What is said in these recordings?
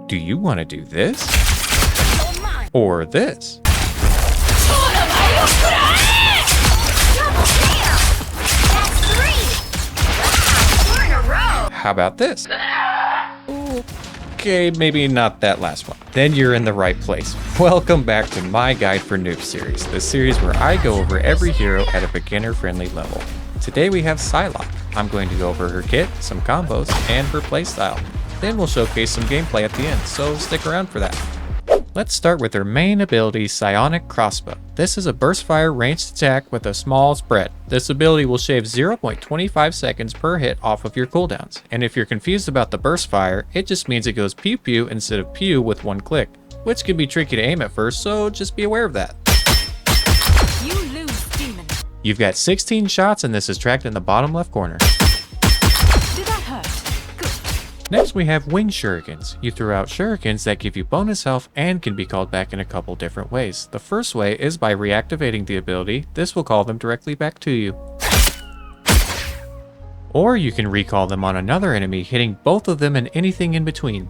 Do you want to do this? Or this? How about this? Okay, maybe not that last one. Then you're in the right place. Welcome back to my Guide for Noobs series, the series where I go over every hero at a beginner-friendly level. Today we have Psylocke. I'm going to go over her kit, some combos, and her playstyle. Then we'll showcase some gameplay at the end, so stick around for that. Let's start with her main ability, Psionic Crossbow. This is a burst fire ranged attack with a small spread. This ability will shave 0.25 seconds per hit off of your cooldowns. And if you're confused about the burst fire, it just means it goes pew pew instead of pew with one click, which can be tricky to aim at first, so just be aware of that. You lose, demon. You've got 16 shots and this is tracked in the bottom left corner. Did that hurt? Good. Next we have Wing Shurikens. You throw out shurikens that give you bonus health and can be called back in a couple different ways. The first way is by reactivating the ability. This will call them directly back to you. Or you can recall them on another enemy, hitting both of them and anything in between.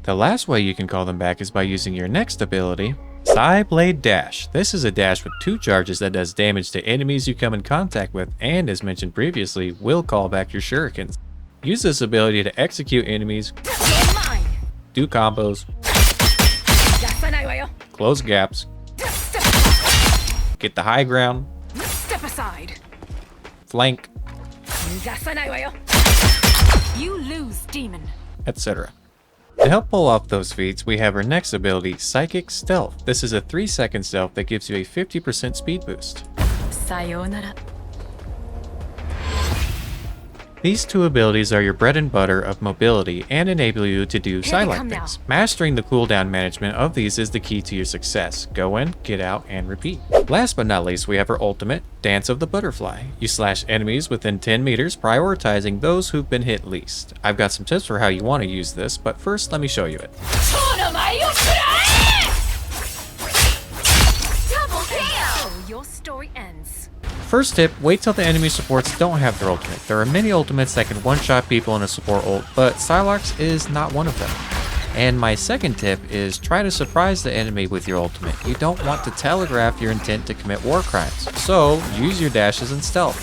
The last way you can call them back is by using your next ability, Psyblade Dash. This is a dash with 2 charges that does damage to enemies you come in contact with and, as mentioned previously, will call back your shurikens. Use this ability to execute enemies, do combos, close gaps, get the high ground, Step aside. flank, You lose, demon. etc. To help pull off those feats, we have our next ability, Psychic Stealth. This is a 3-second stealth that gives you a 50% speed boost. Sayonara. These two abilities are your bread and butter of mobility and enable you to do they Psylocke come things. now. Mastering the cooldown management of these is the key to your success. Go in, get out, and repeat. Last but not least, we have our ultimate, Dance of the Butterfly. You slash enemies within 10 meters, prioritizing those who've been hit least. I've got some tips for how you want to use this, but first let me show you it. Double kill. So your story ends. First tip, wait till the enemy supports don't have their ultimate. There are many ultimates that can one-shot people in a support ult, but Psylocke's is not one of them. And my second tip is try to surprise the enemy with your ultimate. You don't want to telegraph your intent to commit war crimes, so use your dashes and stealth.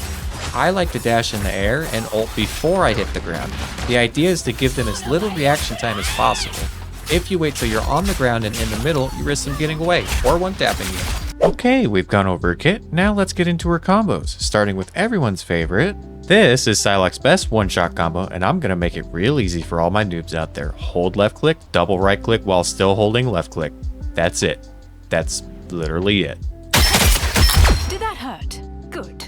I like to dash in the air and ult before I hit the ground. The idea is to give them as little reaction time as possible. If you wait till you're on the ground and in the middle, you risk them getting away or one-tapping you. Okay, we've gone over her kit. Now let's get into her combos, starting with everyone's favorite. This is Psylocke's best one-shot combo, and I'm gonna make it real easy for all my noobs out there. Hold left click, double right click while still holding left click. That's it. That's literally it. Did that hurt? Good.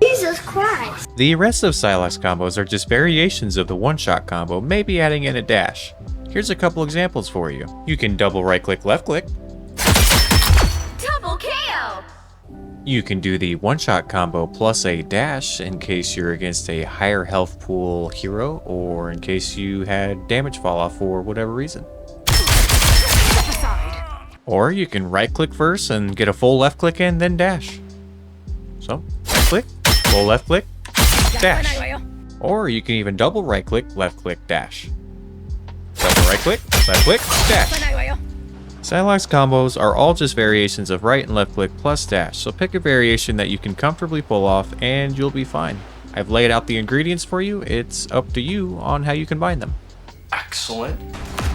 Jesus Christ. The rest of Psylocke's combos are just variations of the one-shot combo, maybe adding in a dash. Here's a couple examples for you. You can double right click, left click. Double kill. You can do the one-shot combo plus a dash in case you're against a higher health pool hero or in case you had damage fall off for whatever reason. Step aside. Or you can right click first and get a full left click in, then dash. So, right click, full left click, dash. Or you can even double right click, left click, dash. Double right click, left click, dash. Psylocke's combos are all just variations of right and left click plus dash, so pick a variation that you can comfortably pull off and you'll be fine. I've laid out the ingredients for you, it's up to you on how you combine them. Excellent.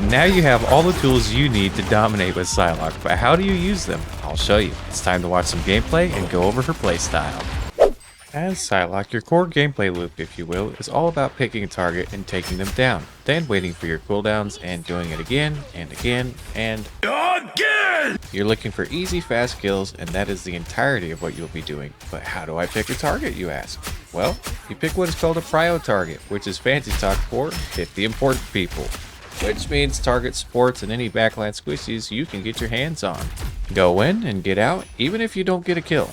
Now you have all the tools you need to dominate with Psylocke, but how do you use them? I'll show you. It's time to watch some gameplay and go over her playstyle. As Psylocke, your core gameplay loop, if you will, is all about picking a target and taking them down, then waiting for your cooldowns and doing it again and again and again! You're looking for easy, fast kills, and that is the entirety of what you'll be doing. But how do I pick a target, you ask? Well, you pick what is called a prio target, which is fancy talk for hit the important people, which means target supports and any backline squishies you can get your hands on. Go in and get out, even if you don't get a kill.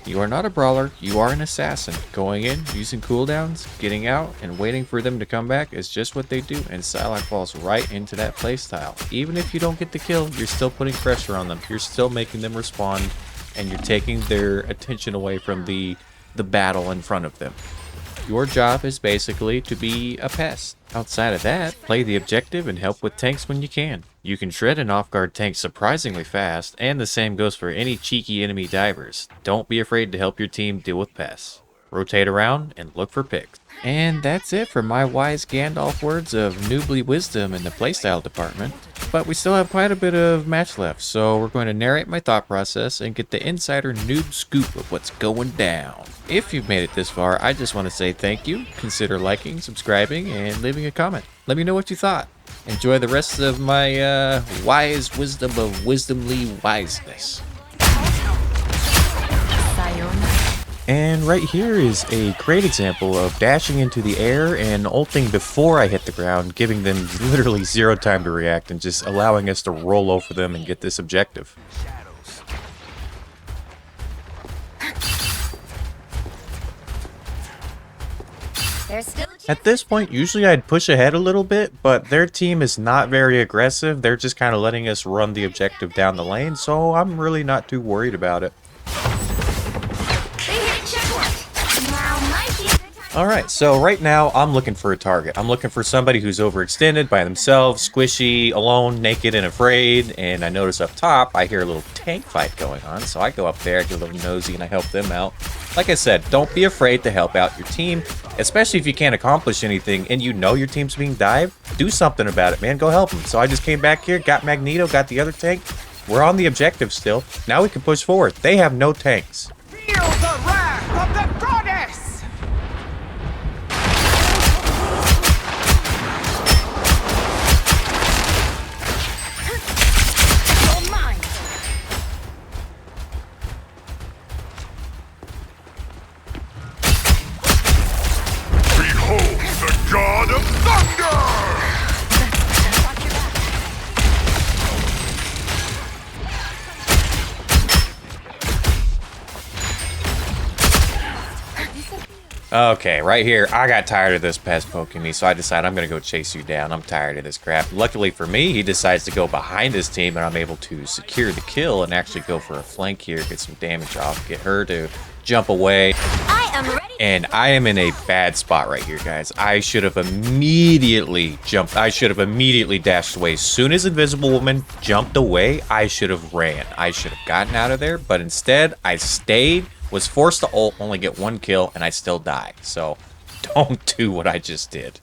You are not a brawler, you are an assassin. Going in, using cooldowns, getting out, and waiting for them to come back is just what they do, and Psylocke falls right into that playstyle. Even if you don't get the kill, you're still putting pressure on them, you're still making them respond, and you're taking their attention away from the battle in front of them. Your job is basically to be a pest. Outside of that, play the objective and help with tanks when you can. You can shred an off-guard tank surprisingly fast, and the same goes for any cheeky enemy divers. Don't be afraid to help your team deal with pests. Rotate around and look for picks. And that's it for my wise Gandalf words of noobly wisdom in the playstyle department. But we still have quite a bit of match left, so we're going to narrate my thought process and get the insider noob scoop of what's going down. If you've made it this far, I just want to say thank you. Consider liking, subscribing, and leaving a comment. Let me know what you thought. Enjoy the rest of my wise wisdom of wisdomly wiseness. And right here is a great example of dashing into the air and ulting before I hit the ground, giving them literally 0 time to react and just allowing us to roll over them and get this objective. At this point, usually I'd push ahead a little bit, but their team is not very aggressive. They're just kind of letting us run the objective down the lane, so I'm really not too worried about it. Alright, so right now I'm looking for a target. I'm looking for somebody who's overextended by themselves, squishy, alone, naked, and afraid. And I notice up top, I hear a little tank fight going on. So I go up there, get a little nosy, and I help them out. Like I said, don't be afraid to help out your team, especially if you can't accomplish anything and you know your team's being dived. Do something about it, man. Go help them. So I just came back here, got Magneto, got the other tank. We're on the objective still. Now we can push forward. They have no tanks. Feel the wrath of the goddess! God of Thunder! Okay, right here, I got tired of this pest poking me, so I decided I'm going to go chase you down. I'm tired of this crap. Luckily for me, he decides to go behind his team, and I'm able to secure the kill and actually go for a flank here, get some damage off, get her to jump away. And I am in a bad spot right here, guys. I should have immediately jumped. I should have immediately dashed away. As soon as Invisible Woman jumped away, I should have ran. I should have gotten out of there, but instead I stayed, was forced to ult, only get 1 kill, and I still die. So don't do what I just did.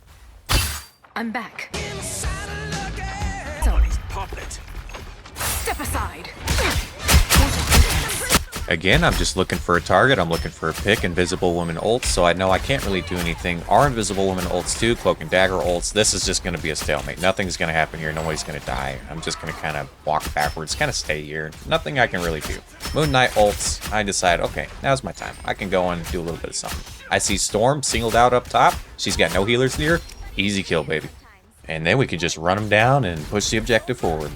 I'm back. So, step aside. Again, I'm just looking for a target. I'm looking for a pick. Invisible Woman ults, so I know I can't really do anything. Our Invisible Woman ults too. Cloak and Dagger ults. This is just going to be a stalemate. Nothing's going to happen here. Nobody's going to die. I'm just going to kind of walk backwards, kind of stay here. Nothing I can really do. Moon Knight ults. I decide, okay, now's my time. I can go and do a little bit of something. I see Storm singled out up top. She's got no healers near. Easy kill, baby. And then we can just run them down and push the objective forward.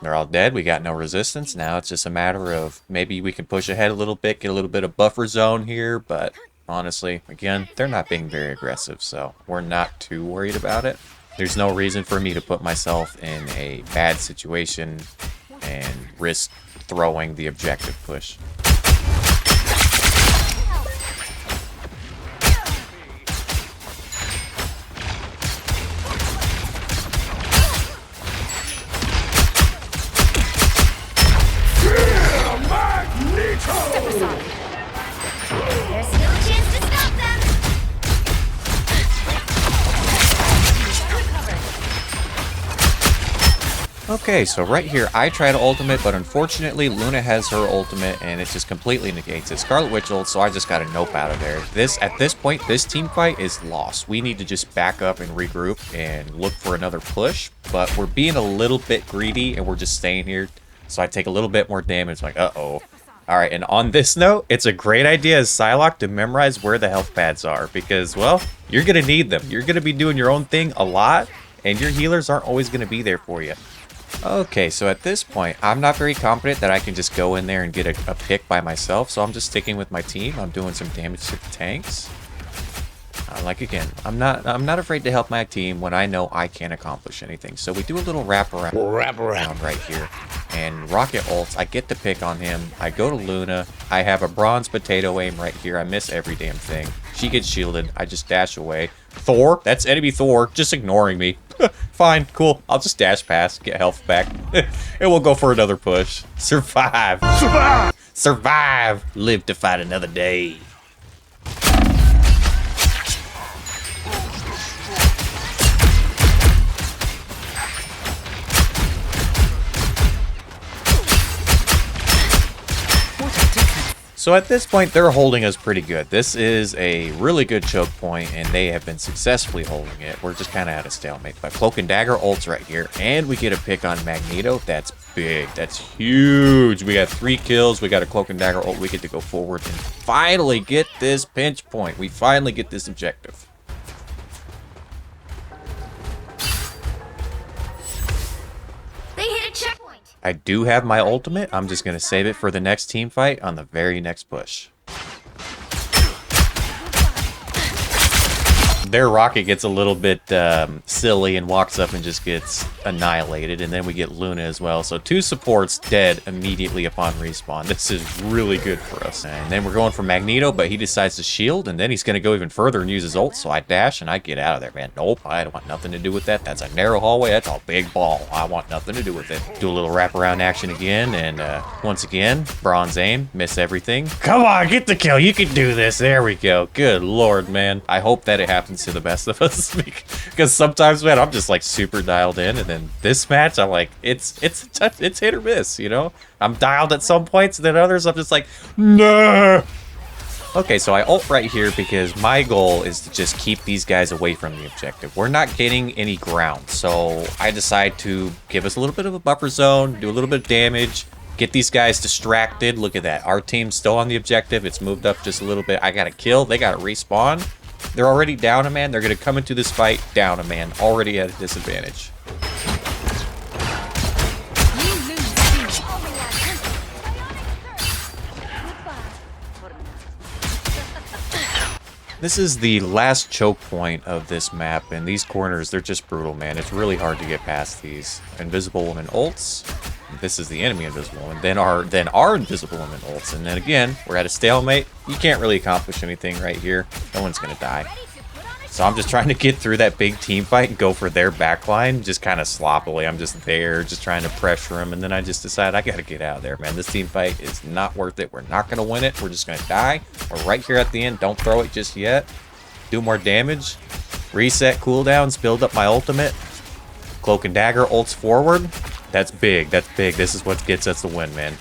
They're all dead. We got no resistance. Now it's just a matter of maybe we can push ahead a little bit, get a little bit of buffer zone here. But honestly, again, they're not being very aggressive, so we're not too worried about it. There's no reason for me to put myself in a bad situation and risk throwing the objective push. There's still a chance to stop them. Okay, so right here, I try to ultimate, but unfortunately, Luna has her ultimate, and it just completely negates it. Scarlet Witch ult, so I just got to nope out of there. At this point, this team fight is lost. We need to just back up and regroup and look for another push, but we're being a little bit greedy, and we're just staying here, so I take a little bit more damage, like, uh-oh. Alright, and on this note, it's a great idea as Psylocke to memorize where the health pads are, because, well, you're going to need them. You're going to be doing your own thing a lot, and your healers aren't always going to be there for you. Okay, so at this point, I'm not very confident that I can just go in there and get a pick by myself, so I'm just sticking with my team. I'm doing some damage to the tanks. Like again, I'm not afraid to help my team when I know I can't accomplish anything. So we do a little wrap around right here. And Rocket ults, I get to pick on him. I go to Luna. I have a bronze potato aim right here. I miss every damn thing. She gets shielded. I just dash away. Thor, that's enemy Thor, just ignoring me. Fine, cool. I'll just dash past, get health back, and we'll go for another push. Survive. Survive. Survive. Live to fight another day. So at this point, they're holding us pretty good. This is a really good choke point, and they have been successfully holding it. We're just kind of at a stalemate. But Cloak and Dagger ults right here, and we get a pick on Magneto. That's big. That's huge. We got 3 kills. We got a Cloak and Dagger ult. We get to go forward and finally get this pinch point. We finally get this objective. They hit a checkpoint. I do have my ultimate. I'm just going to save it for the next team fight on the very next push. Their rocket gets a little bit silly and walks up and just gets annihilated. And then we get Luna as well. So 2 supports dead immediately upon respawn. This is really good for us. And then we're going for Magneto, but he decides to shield. And then he's going to go even further and use his ult. So I dash and I get out of there, man. Nope, I don't want nothing to do with that. That's a narrow hallway. That's a big ball. I want nothing to do with it. Do a little wraparound action again. And once again, bronze aim. Miss everything. Come on, get the kill. You can do this. There we go. Good Lord, man. I hope that it happens to the best of us, because sometimes, man, I'm just like super dialed in, and then this match I'm like it's hit or miss, you know. I'm dialed at some points, and then others I'm just like, no. Okay, so I ult right here because my goal is to just keep these guys away from the objective. We're not getting any ground, so I decide to give us a little bit of a buffer zone, do a little bit of damage, get these guys distracted. Look at that, our team's still on the objective. It's moved up just a little bit. I got a kill, they got to respawn. They're already down a man. They're going to come into this fight down a man, already at a disadvantage. This is the last choke point of this map, and these corners, they're just brutal, man. It's really hard to get past these. Invisible Woman ults. This is the enemy Invisible Woman. Then our Invisible Woman ults. And then again, we're at a stalemate. You can't really accomplish anything right here. No one's going to die. So I'm just trying to get through that big team fight and go for their backline, just kind of sloppily. I'm just there, just trying to pressure them, and then I just decide I got to get out of there, man. This team fight is not worth it. We're not going to win it. We're just going to die. We're right here at the end. Don't throw it just yet. Do more damage. Reset cooldowns. Build up my ultimate. Cloak and Dagger ults forward. That's big. That's big. This is what gets us the win, man.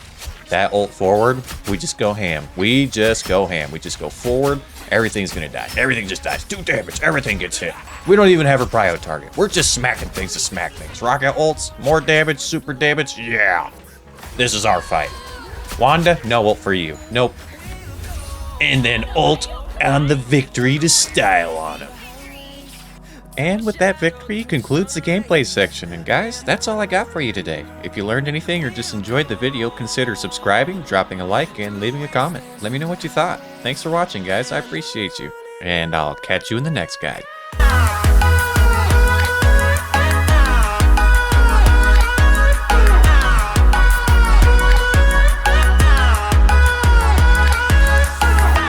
That ult forward, we just go ham. We just go ham. We just go forward. Everything's gonna die. Everything just dies. 2 damage. Everything gets hit. We don't even have a prio target. We're just smacking things to smack things. Rocket ults, more damage, super damage. Yeah. This is our fight. Wanda, no ult for you. Nope. And then ult on the victory to style on him. And with that victory concludes the gameplay section. And guys, that's all I got for you today. If you learned anything or just enjoyed the video, consider subscribing, dropping a like, and leaving a comment. Let me know what you thought. Thanks for watching, guys. I appreciate you. And I'll catch you in the next guide.